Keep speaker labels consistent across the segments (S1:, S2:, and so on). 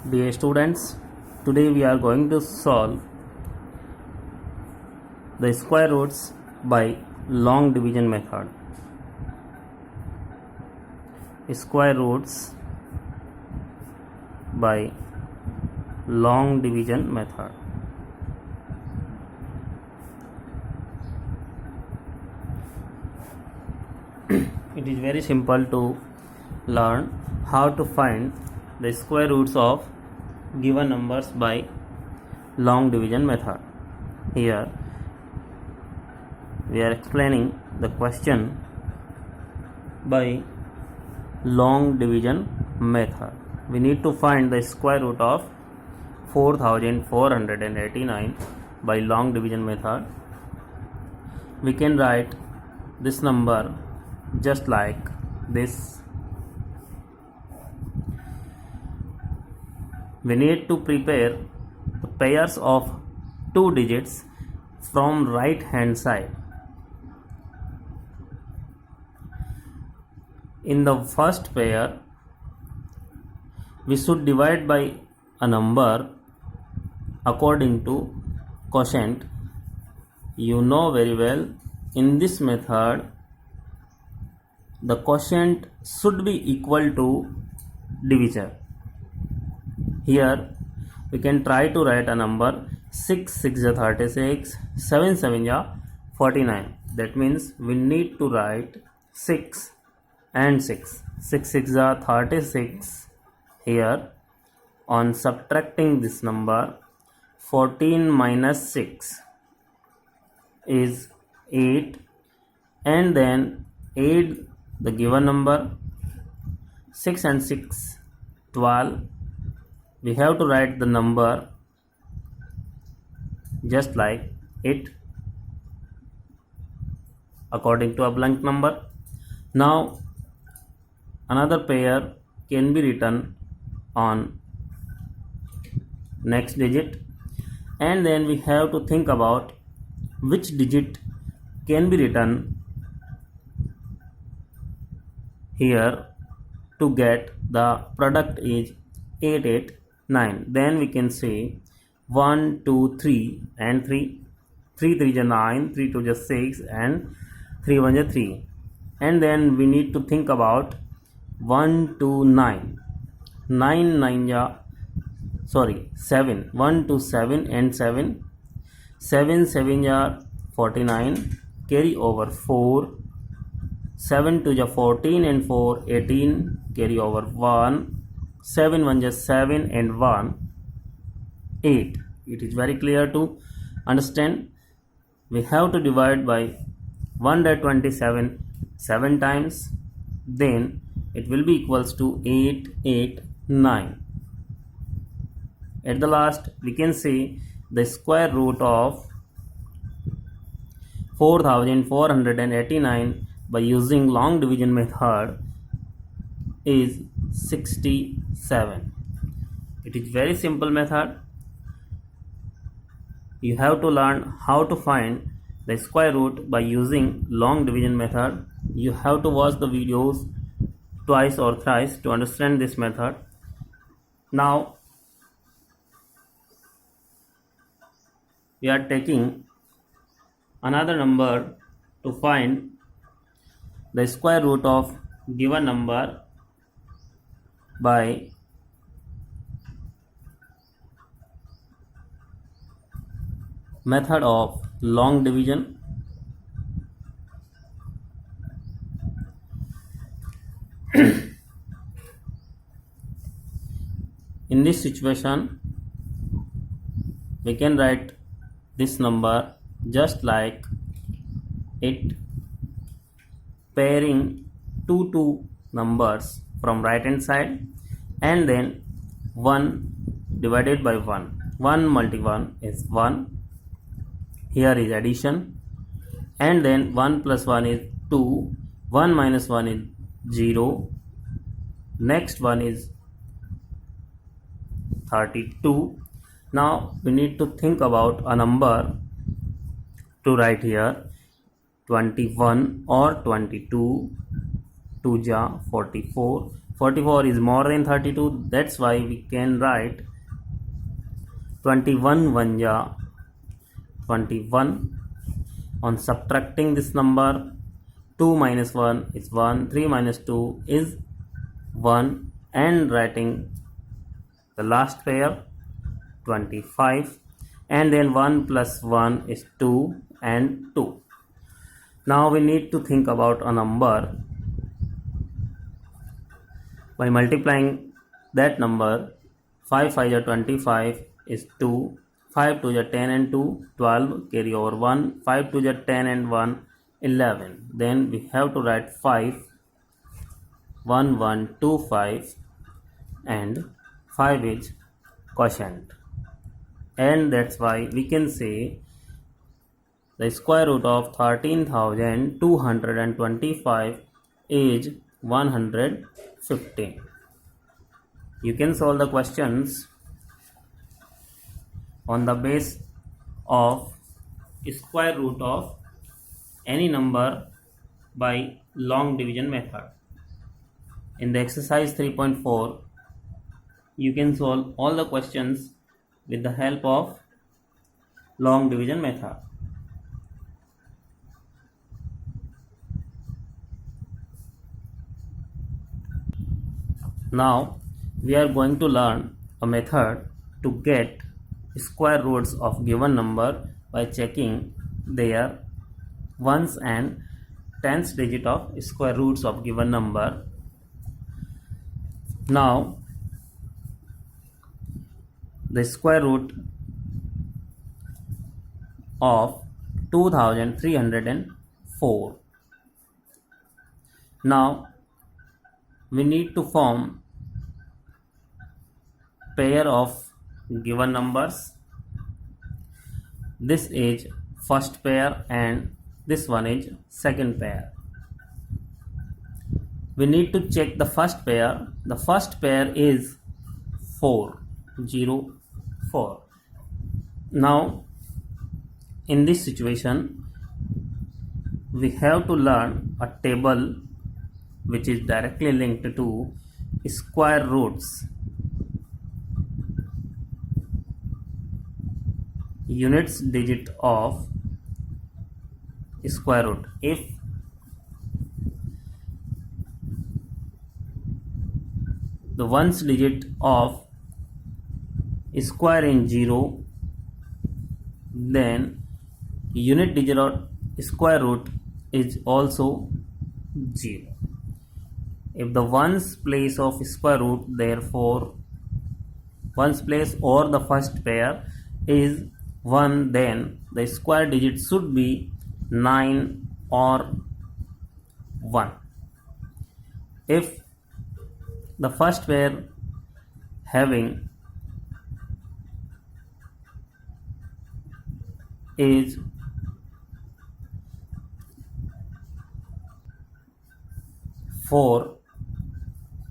S1: Dear students, today we are going to solve the square roots by long division method. Square roots by long division method. It is very simple to learn how to find the square roots of given numbers by long division method. Here we are explaining the question by long division method. We need to find the square root of 4489 by long division method. We can write this number just like this. We need to prepare the pairs of two digits from right hand side. In the first pair, we should divide by a number according to quotient. You know very well, in this method, the quotient should be equal to divisor. Here we can try to write a number 6 6 is 36, 7 7 is 49. That means we need to write 6 and 6. 6 6 is 36. Here on subtracting this number, 14 minus 6 is 8, and then add the given number 6 and 6 12. We have to write the number just like it according to a blank number. Now another pair can be written on next digit, and then we have to think about which digit can be written here to get the product is 889. Then we can say 1 2 3 and 3 3 3 is 9, 3 2 is 6, and 3 1 is 3. And then we need to think about 1 2 9 9 9 7 1 2 7 and 7 7 7 are 49, carry over 4, 7 2 is 14 and 4 18, carry over 1, 7 1 is 7 and 1 8. It is very clear to understand. We have to divide by 127 7 times, then it will be equals to 889. At the last we can say the square root of 4489 by using long division method is 67. It is very simple method. You have to learn how to find the square root by using long division method. You have to watch the videos twice or thrice to understand this method. Now we are taking another number to find the square root of given number by method of long division. In this situation, we can write this number just like it, pairing two numbers from right hand side, and then 1 divided by 1. 1 multi 1 is 1. Here is addition, and then 1 plus 1 is 2, 1 minus 1 is 0, next one is 32. Now we need to think about a number to write here 21 or 22, 2 ja 44, 44 is more than 32. That's why we can write 21 1 ja 21. On subtracting this number, 2 minus 1 is 1, 3 minus 2 is 1, and writing the last pair 25, and then 1 plus 1 is 2 and 2. Now we need to think about a number by multiplying that number. 5 5 is 25 is 2, 5 2 is 10 and 2 12, carry over 1, 5 2 is 10 and 1 11. Then we have to write 5 1 1 2 5, and 5 is quotient, and that's why we can say the square root of 13,225 is 115. You can solve the questions on the base of square root of any number by long division method. In the exercise 3.4, you can solve all the questions with the help of long division method. Now we are going to learn a method to get square roots of given number by checking their ones and tens digit of square roots of given number. Now the square root of 2304. Now we need to form pair of given numbers. This is first pair and this one is second pair. We need to check the first pair. The first pair is 4 0 4. Now in this situation we have to learn a table which is directly linked to square roots. Units digit of square root. If the ones digit of square in 0, then unit digit of square root is also 0. If the ones place of square root, therefore ones place or the first pair is 1, then the square digit should be 9 or 1. If the first pair having is 4,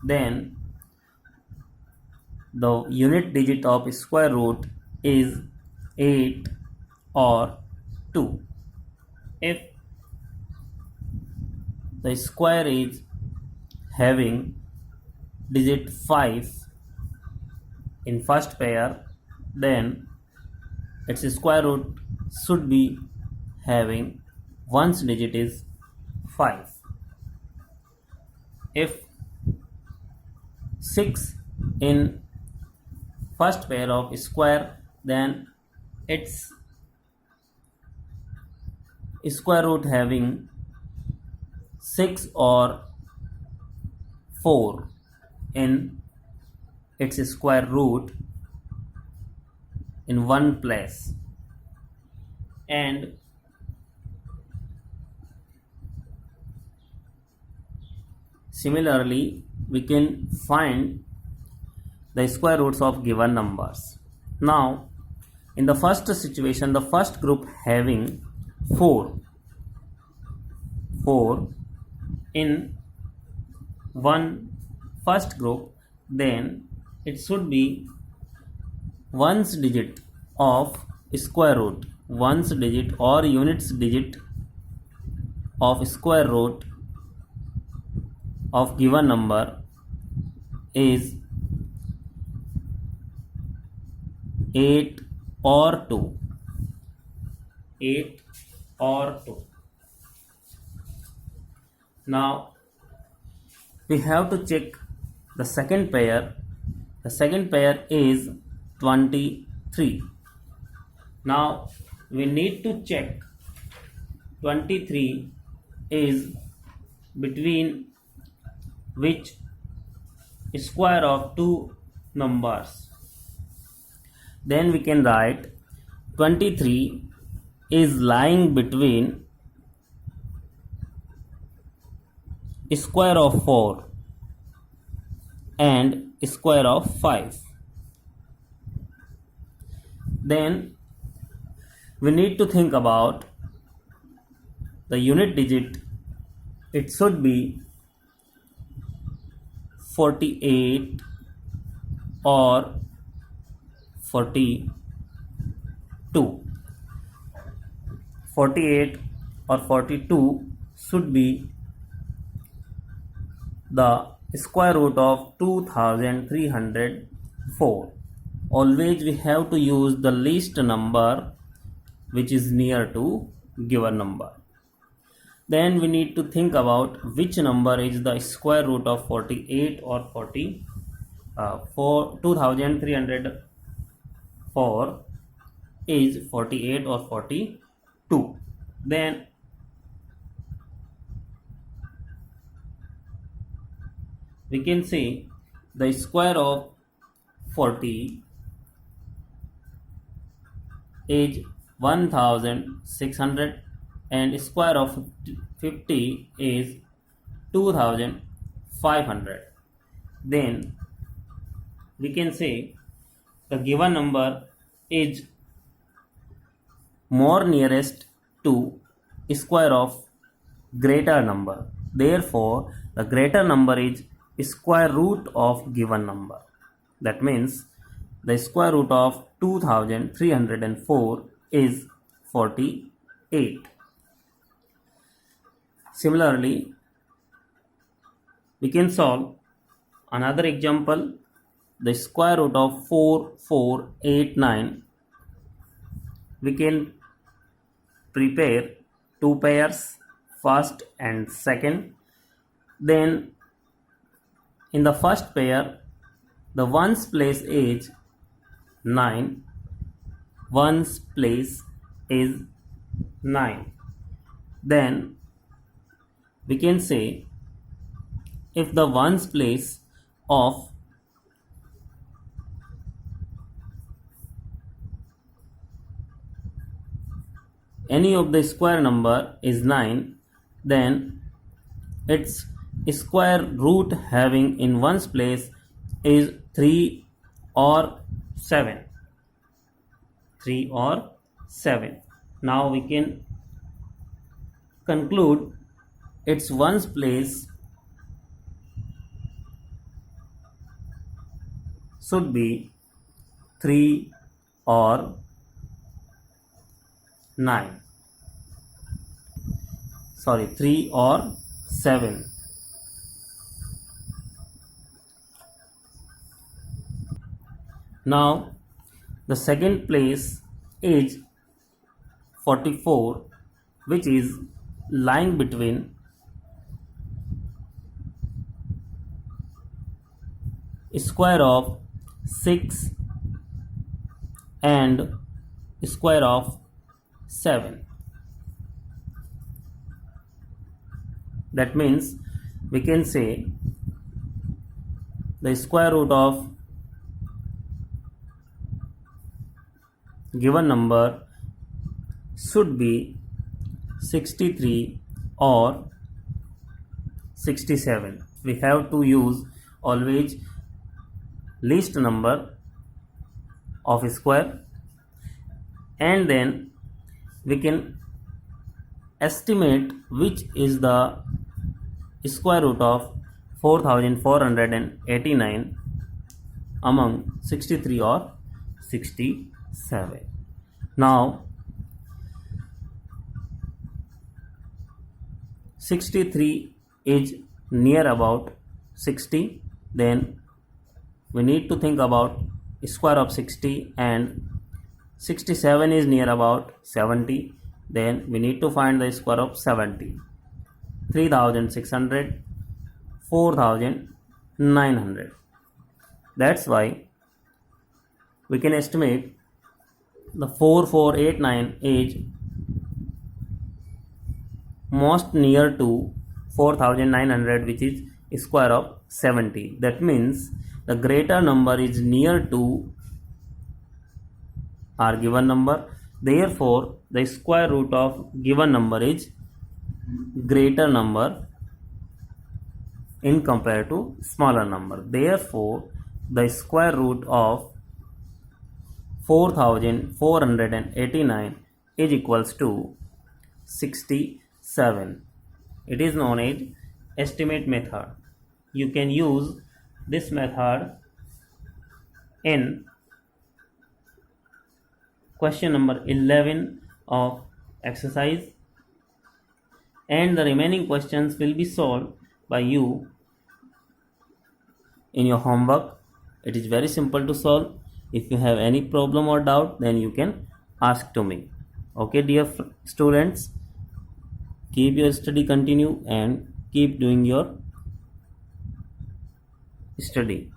S1: then the unit digit of square root is 8 or 2. If the square is having digit 5 in first pair, then its square root should be having ones digit is 5. If 6 in first pair of square, then its square root having 6 or 4 in its square root in one place. And similarly we can find the square roots of given numbers. Now in the first situation, the first group having 4 in one first group, then it should be ones digit of square root, ones digit or units digit of square root of given number is 8 or 2. 8 or 2. Now we have to check the second pair. The second pair is 23. Now we need to check 23 is between which square of two numbers. Then we can write 23 is lying between square of 4 and square of 5. Then we need to think about the unit digit. It should be 48 or 42. 48 or 42 should be the square root of 2304. Always we have to use the least number which is near to given number. Then we need to think about which number is the square root of 48 or 2304 is 48 or 42. Then we can say the square of 40 is 1600 and square of 50 is 2500. Then we can say the given number is more nearest to square of greater number. Therefore, the greater number is square root of given number. That means the square root of 2304 is 48. Similarly, we can solve another example. The square root of 4489. We can prepare two pairs, first and second. Then in the first pair, the ones place is 9. Ones place is 9. Then we can say if the ones place of any of the square number is 9, then its square root having in ones place is 3 or 7. 3 or 7. Now we can conclude its ones place should be 3 or 9. 3 or 7. Now the second place is 44, which is lying between square of 6 and square of 7. That means we can say the square root of given number should be 63 or 67. We have to use always least number of square, and then we can estimate which is the square root of 4489 among 63 or 67. Now 63 is near about 60, then we need to think about square of 60, and 67 is near about 70. Then we need to find the square of 70. 3600, 4900. That's why we can estimate the 4489 is most near to 4900, which is square of 70. That means the greater number is near to our given number. Therefore, the square root of given number is greater number in compared to smaller number. Therefore, the square root of 4489 is equals to 67. It is known as estimate method. You can use this method in question number 11 of exercise, and the remaining questions will be solved by you in your homework. It is very simple to solve. If you have any problem or doubt, then you can ask to me. Okay, dear students, keep your study continue and keep doing your study.